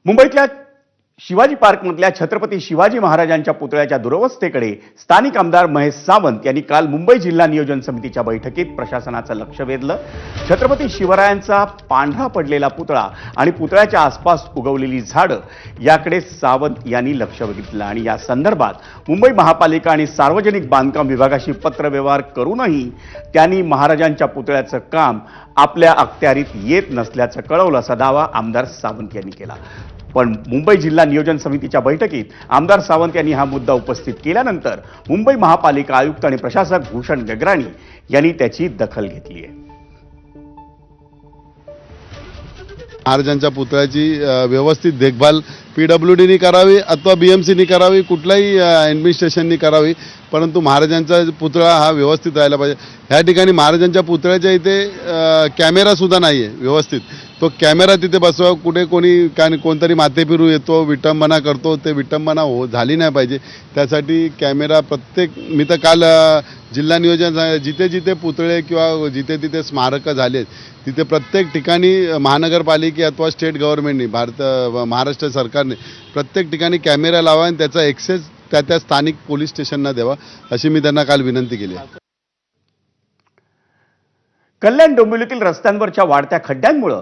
मुंबईतल्या शिवाजी पार्कमधल्या छत्रपती शिवाजी महाराजांच्या पुतळ्याच्या दुरवस्थेकडे स्थानिक आमदार महेश सावंत यांनी काल मुंबई जिल्हा नियोजन समितीच्या बैठकीत प्रशासनाचं लक्ष वेधलं। छत्रपती शिवरायांचा पांढरा पडलेला पुतळा आणि पुतळ्याच्या आसपास उगवलेली झाडं याकडे सावंत यांनी लक्ष वेधलं आणि या संदर्भात मुंबई महापालिका आणि सार्वजनिक बांधकाम विभागाशी पत्रव्यवहार करूनही त्यांनी महाराजांच्या पुतळ्याचं काम आपल्या अखत्यारीत येत नसल्याचं कळवलं असा दावा आमदार सावंत यांनी केला। पण मुंबई जिल्हा नियोजन समितीच्या बैठकीत आमदार सावंत यांनी हा मुद्दा उपस्थित केल्यानंतर मुंबई महापालिका आयुक्त आणि प्रशासक भूषण गगराणी यांनी त्याची दखल घेतली आहे। महाराजांच्या पुतळ्याची व्यवस्थित देखभाल PWDनी करावी अथवा BMCनी करावी, कुठल्याही ॲडमिनिस्ट्रेशननी करावी, परंतु महाराजांचा पुतळा हा व्यवस्थित राहायला पाहिजे। ह्या ठिकाणी महाराजांच्या पुतळ्याच्या इथे कॅमेरासुद्धा नाही आहे व्यवस्थित, तो कॅमेरा तिथे बसवा। कुठे कोणतरी माथेफिरू येतो, विटंबना करतो, ते विटंबना झाली नाही पाहिजे, त्यासाठी कॅमेरा प्रत्येक मी तर काल जिल्हा नियोजन जिथे जिथे पुतळे किंवा जिथे तिथे स्मारकं झाले तिथे प्रत्येक ठिकाणी महानगरपालिके अथवा स्टेट गव्हर्नमेंटनी महाराष्ट्र सरकारने प्रत्येक ठिकाणी कॅमेरा लावा आणि त्याचा ॲक्सेस त्या स्थानिक पोलीस स्टेशनना द्यावा, अशी मी त्यांना काल विनंती केली आहे। कल्याण डोंबिवलीतील रस्त्यांवरच्या वाढत्या खड्ड्यांमुळे